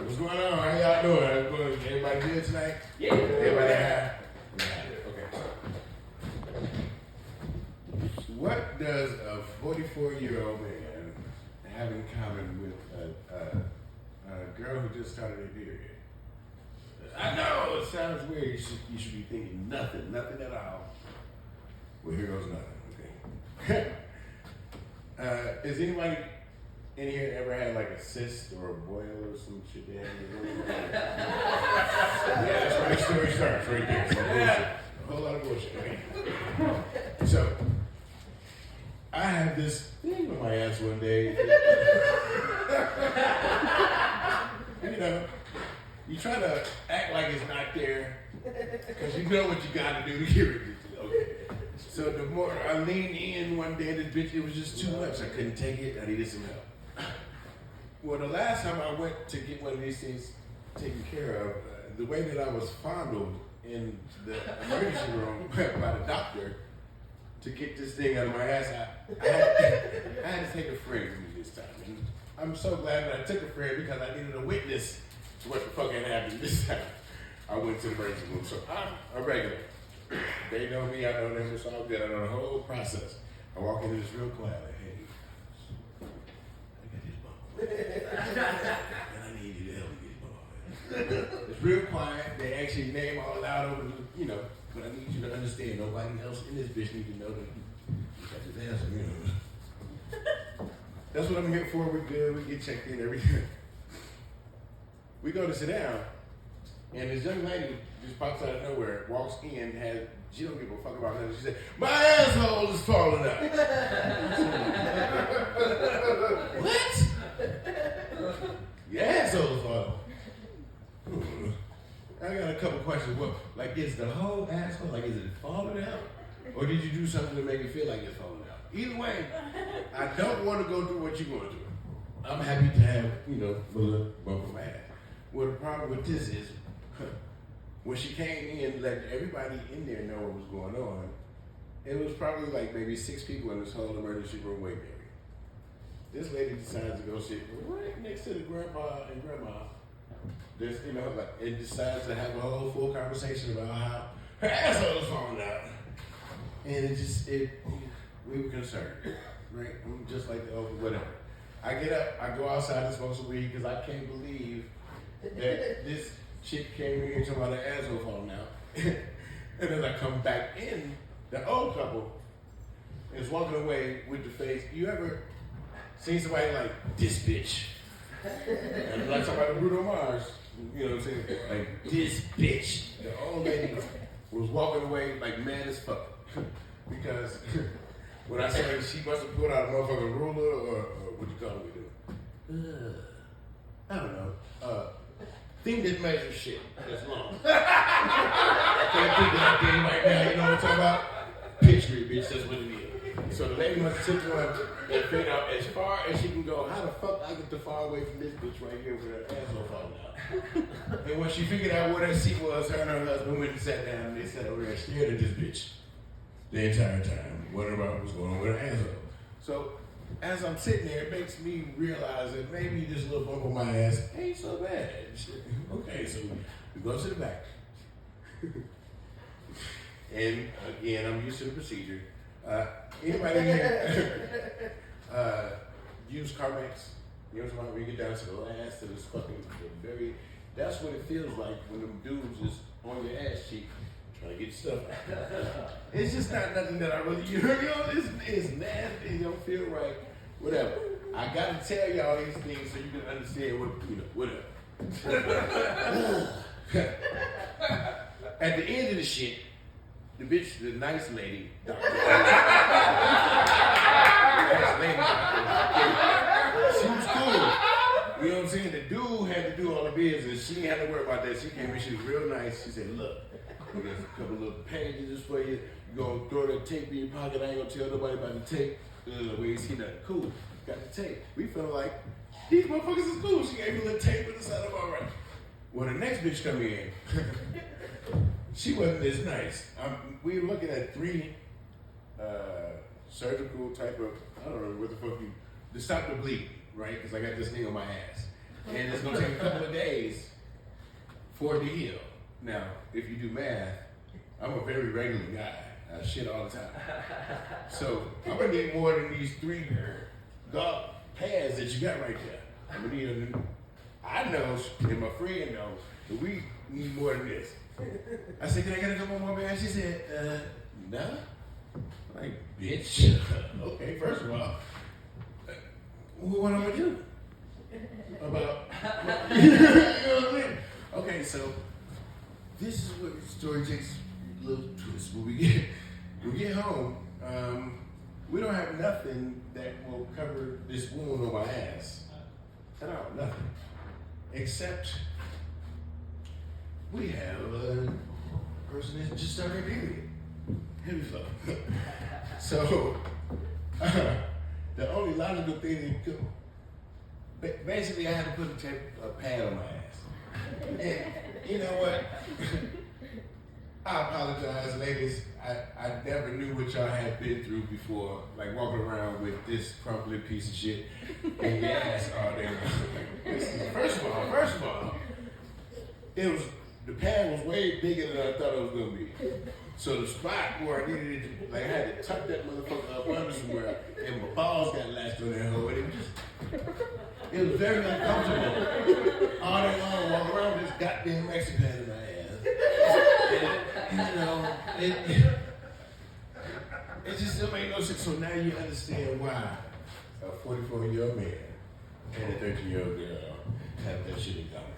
What's going on? How y'all doing? Everybody good tonight? Yeah. Everybody happy? Okay. What does a 44-year-old man have in common with a girl who just started a period? I know it sounds weird. You should be thinking nothing at all. Well, here goes nothing. Okay. Is anybody in here ever had like a cyst or a boil or some shit they had in the room? Yeah, that's where the story starts right there. Some bullshit. A whole lot of bullshit. Okay? So, I had this thing on my ass one day. You know, you try to act like it's not there because you know what you got to do to get rid of it. Okay. So the more I leaned in one day, this bitch, it was just too much. I couldn't take it. I needed some help. Well, the last time I went to get one of these things taken care of, the way that I was fondled in the emergency room by the doctor to get this thing out of my ass, I had to take a friend with me this time. And I'm so glad that I took a friend because I needed a witness to what the fuck had happened this time. I went to the emergency room, so I'm a regular. They know me, I know them, it's all good. I know the whole process. I walk into this real quiet, like, hey, I got this bump. And I need you to help me get this bump. It's real quiet. They actually name all loud over the, you know, but I need you to understand nobody else in this bitch need to know that you got this answer, you know. That's what I'm here for. We're good. We get checked in everything. We go to sit down, and this young lady just pops out of nowhere, walks in, she don't give a fuck about nothing. She said, my asshole is falling out. What? Your asshole is falling. I got a couple questions. Well, like, is the whole asshole, like, is it falling out? Or did you do something to make it feel like it's falling out? Either way, I don't want to go through what you're going through. I'm happy to have, you know, a little bump of my ass. Well, the problem with this is, when she came in and let everybody in there know what was going on, it was probably like maybe 6 people in this whole emergency room waiting area. This lady decides to go sit right next to the grandpa and grandma. There's, you know, like, it decides to have a whole full conversation about how her asshole is falling out. And we were concerned, right? I'm just like, oh, whatever. I get up, I go outside and smoke some weed because I can't believe that this chick came in here talking about her asshole falling out. And then I come back in, the old couple is walking away with the face. You ever seen somebody like, this bitch? And like somebody Bruno Mars, you know what I'm saying? Like, this bitch. The old lady was walking away like mad as fuck. Because when I say she must have pulled out a motherfucking ruler or what you call it we do? I don't know. Thing that measures shit that's long. I can't think of that thing right now, you know what I'm talking about? Picture it, bitch, that's what it is. So the lady must have took one and figured out as far as she can go, how the fuck I get the far away from this bitch right here with her asshole falling out. And when she figured out where that seat was, her and her husband went and sat down and they sat over there and stared at this bitch the entire time, wondering about what was going on with her asshole. So as I'm sitting there, it makes me realize that maybe this little bump on my ass ain't so bad. Okay, so we go to the back. And again, I'm used to the procedure. Anybody here use Carmex? You know what I'm talking about? When you get down to the last, to this fucking very, that's what it feels like when them dudes is on your ass cheek trying to get stuff out. It's just not nothing that I really, you know, it's nasty, it don't feel right, whatever. I gotta tell y'all these things so you can understand what, you know, whatever. At the end of the shit, the bitch, the nice lady, doctor, she was cool. You know what I'm saying? The dude had to do all the business. She didn't have to worry about that. She came in, she was real nice. She said, look, we got a couple little packages for you. You gonna throw that tape in your pocket. I ain't gonna tell nobody about the tape. We ain't seen nothing. Cool. Got the tape. We felt like, these motherfuckers is cool. She gave me a little tape and decided I'm all right. Well, the next bitch come in. She wasn't as nice. We were looking at 3 surgical type of, I don't know what the fuck to stop the bleeding, right? Because I got this thing on my ass. And it's going to take a couple of days for it to heal. Now, if you do math, I'm a very regular guy. I shit all the time. So I'm gonna need more than these 3 golf pads that you got right there. I'm gonna need a new. I know, and my friend knows, that we need more than this. I said, can I get a couple more pads? She said, no. Like, bitch. Okay, first of all, what am I gonna do? About, you know what I mean? Okay, so this is what the story takes a little twist. When we get home, we don't have nothing that will cover this wound on my ass. At all, nothing. Except we have a person that just started period. Heavy flow. So the only logical thing that could, basically I had to put a pad on my ass. And you know what? I apologize, ladies. I never knew what y'all had been through before, like walking around with this crumbling piece of shit in your ass all day long. First of all, the pad was way bigger than I thought it was gonna be. So the spot where I needed it to, like I had to tuck that motherfucker up under somewhere, and my balls got lashed on that hole, and it was very uncomfortable. All day long, walking around with this goddamn maxi pad in my ass. And, you know, it just don't make no sense. So now you understand why a 44-year-old man and a 13-year-old girl have that shit in common.